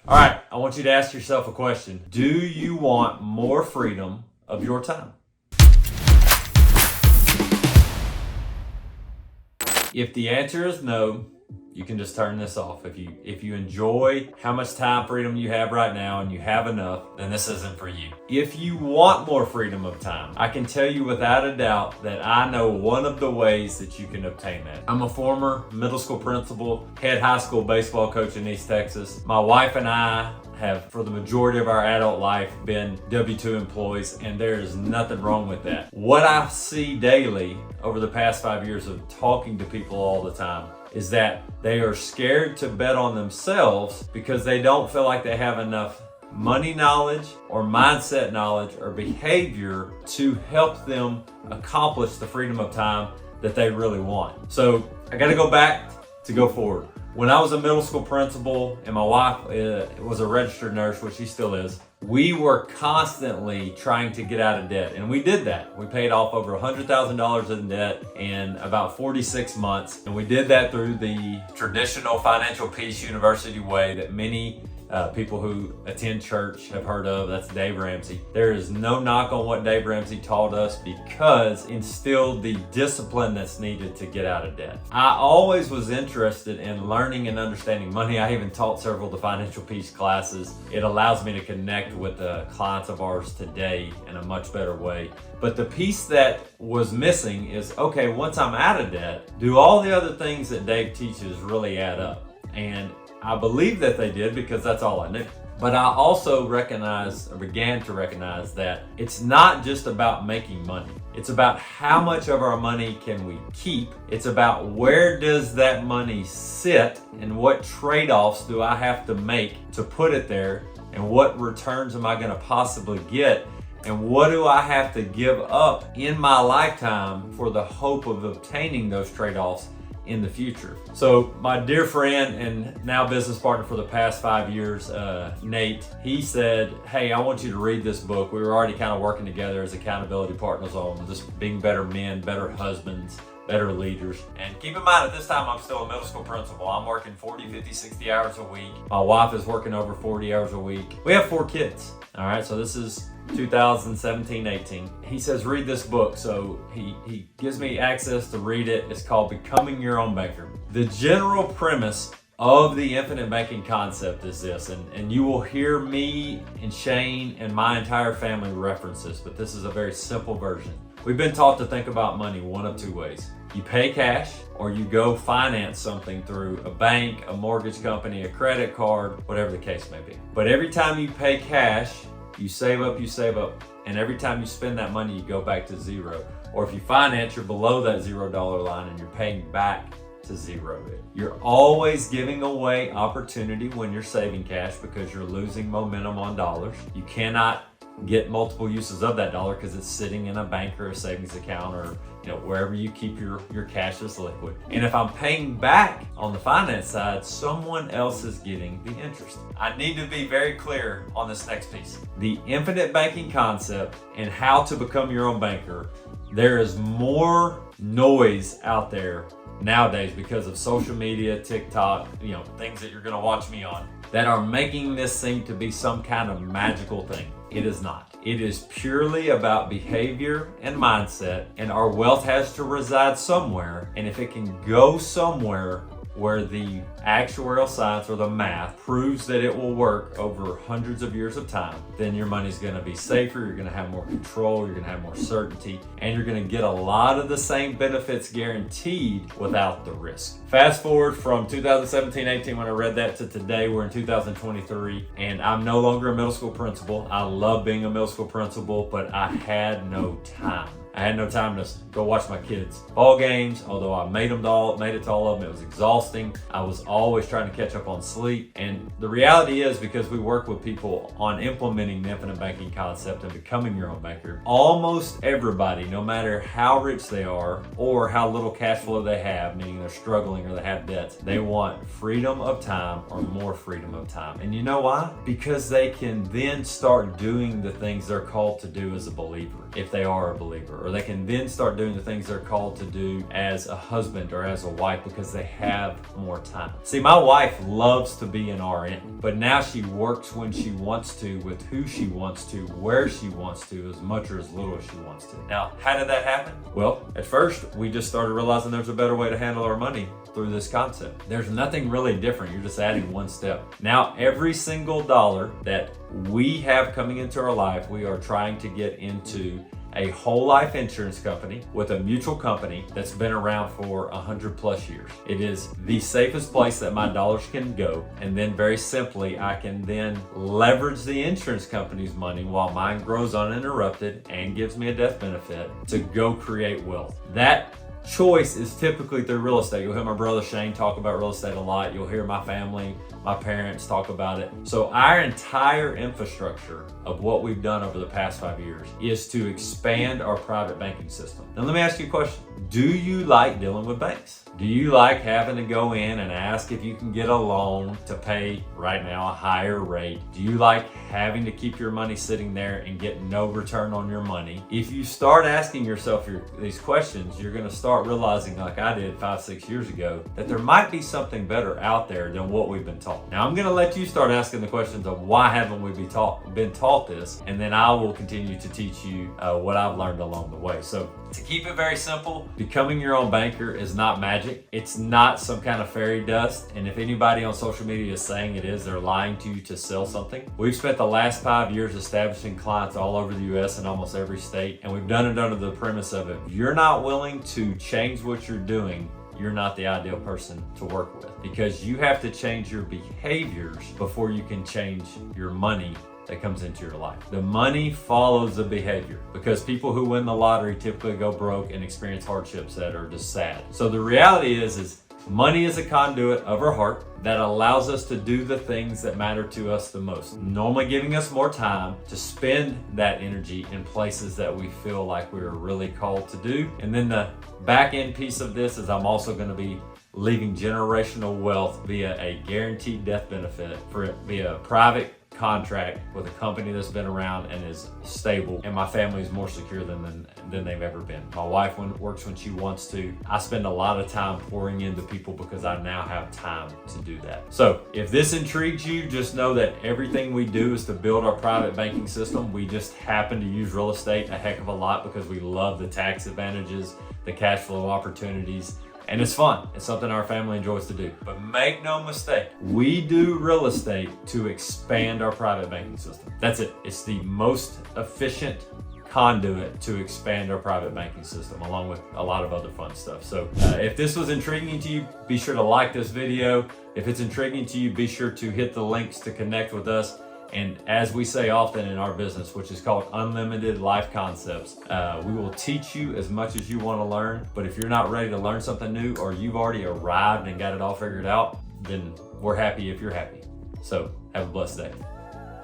All right, I want you to ask yourself a question. Do you want more freedom of your time? If the answer is no, you can just turn this off. If you enjoy how much time freedom you have right now and you have enough, then this isn't for you. If you want more freedom of time, I can tell you without a doubt that I know one of the ways that you can obtain that. I'm a former middle school principal, head high school baseball coach in East Texas. My wife and I have, for the majority of our adult life, been W-2 employees, and there is nothing wrong with that. What I see daily over the past 5 years of talking to people all the time is that they are scared to bet on themselves because they don't feel like they have enough money knowledge or mindset knowledge or behavior to help them accomplish the freedom of time that they really want. So I got to go back to go forward. When I was a middle school principal and my wife was a registered nurse, which she still is, we were constantly trying to get out of debt. And we did that. We paid off over $100,000 in debt in about 46 months. And we did that through the traditional financial peace university way that many people who attend church have heard of. That's Dave Ramsey. There is no knock on what Dave Ramsey taught us because it instilled the discipline that's needed to get out of debt. I always was interested in learning and understanding money. I even taught several of the financial peace classes. It allows me to connect with the clients of ours today in a much better way. But the piece that was missing is, okay, once I'm out of debt, do all the other things that Dave teaches really add up? And I believe that they did because that's all I knew. But I also began to recognize that it's not just about making money. It's about how much of our money can we keep. It's about where does that money sit and what trade-offs do I have to make to put it there, and what returns am I going to possibly get, and what do I have to give up in my lifetime for the hope of obtaining those trade-offs in the future. So my dear friend and now business partner for the past 5 years, Nate, he said, hey, I want you to read this book. We were already kind of working together as accountability partners on just being better men, better husbands, better leaders. And keep in mind, at this time, I'm still a middle school principal. I'm working 40, 50, 60 hours a week. My wife is working over 40 hours a week. We have 4 kids. All right, so this is 2017-18. He says, read this book. So he gives me access to read it. It's called Becoming Your Own Banker. The general premise of the infinite banking concept is this, and you will hear me and Shane and my entire family reference this, but this is a very simple version. We've been taught to think about money one of 2 ways. You pay cash, or you go finance something through a bank, a mortgage company, a credit card, whatever the case may be. But every time you pay cash, you save up, and every time you spend that money, you go back to zero. Or if you finance, you're below that $0 line and you're paying back to zero. You're always giving away opportunity when you're saving cash because you're losing momentum on dollars. You cannot get multiple uses of that dollar because it's sitting in a bank or a savings account or wherever you keep your cash is liquid. And if I'm paying back on the finance side, someone else is getting the interest. I need to be very clear on this next piece. The infinite banking concept and how to become your own banker. There is more noise out there nowadays because of social media, TikTok, things that you're gonna watch me on that are making this seem to be some kind of magical thing. It is not. It is purely about behavior and mindset, and our wealth has to reside somewhere. And if it can go somewhere where the actuarial science or the math proves that it will work over hundreds of years of time, then your money's gonna be safer, you're gonna have more control, you're gonna have more certainty, and you're gonna get a lot of the same benefits guaranteed without the risk. Fast forward from 2017-18 when I read that to today, we're in 2023, and I'm no longer a middle school principal. I love being a middle school principal, but I had no time. I had no time to go watch my kids' ball games, although I made it to all of them. It was exhausting. I was always trying to catch up on sleep. And the reality is, because we work with people on implementing the infinite banking concept and becoming your own banker, almost everybody, no matter how rich they are or how little cash flow they have, meaning they're struggling or they have debts, they want freedom of time or more freedom of time. And you know why? Because they can then start doing the things they're called to do as a believer, if they are a believer, or they can then start doing the things they're called to do as a husband or as a wife because they have more time. See, my wife loves to be an RN, but now she works when she wants to, with who she wants to, where she wants to, as much or as little as she wants to. Now, how did that happen? Well, at first, we just started realizing there's a better way to handle our money through this concept. There's nothing really different. You're just adding one step. Now, every single dollar that we have coming into our life, we are trying to get into a whole life insurance company with a mutual company that's been around for 100+ years. It is the safest place that my dollars can go. And then very simply, I can then leverage the insurance company's money while mine grows uninterrupted and gives me a death benefit to go create wealth. That choice is typically through real estate. You'll hear my brother Shane talk about real estate a lot. You'll hear my family, my parents talk about it. So our entire infrastructure of what we've done over the past 5 years is to expand our private banking system. Now let me ask you a question. Do you like dealing with banks? Do you like having to go in and ask if you can get a loan to pay right now a higher rate? Do you like having to keep your money sitting there and get no return on your money? If you start asking yourself these questions, you're going to start realizing, like I did 5-6 years ago, that there might be something better out there than what we've been taught. Now I'm going to let you start asking the questions of why haven't we been taught this, and then I will continue to teach you what I've learned along the way. So to keep it very simple, becoming your own banker is not magic. It's not some kind of fairy dust. And if anybody on social media is saying it is, they're lying to you to sell something. We've spent the last 5 years establishing clients all over the US and almost every state. And we've done it under the premise of if you're not willing to change what you're doing, you're not the ideal person to work with, because you have to change your behaviors before you can change your money that comes into your life. The money follows the behavior, because people who win the lottery typically go broke and experience hardships that are just sad. So the reality is money is a conduit of our heart that allows us to do the things that matter to us the most, normally giving us more time to spend that energy in places that we feel like we're really called to do. And then the back end piece of this is I'm also going to be leaving generational wealth via a guaranteed death benefit via a private contract with a company that's been around and is stable, and my family is more secure than they've ever been. My wife works when she wants to. I spend a lot of time pouring into people because I now have time to do that. So if this intrigues you, just know that everything we do is to build our private banking system. We just happen to use real estate a heck of a lot because we love the tax advantages, the cash flow opportunities, and it's fun. It's something our family enjoys to do. But make no mistake, we do real estate to expand our private banking system. That's it. It's the most efficient conduit to expand our private banking system, along with a lot of other fun stuff. So if this was intriguing to you, be sure to like this video. If it's intriguing to you, be sure to hit the links to connect with us. And as we say often in our business, which is called Unlimited Life Concepts, we will teach you as much as you want to learn. But if you're not ready to learn something new, or you've already arrived and got it all figured out, then we're happy if you're happy. So have a blessed day.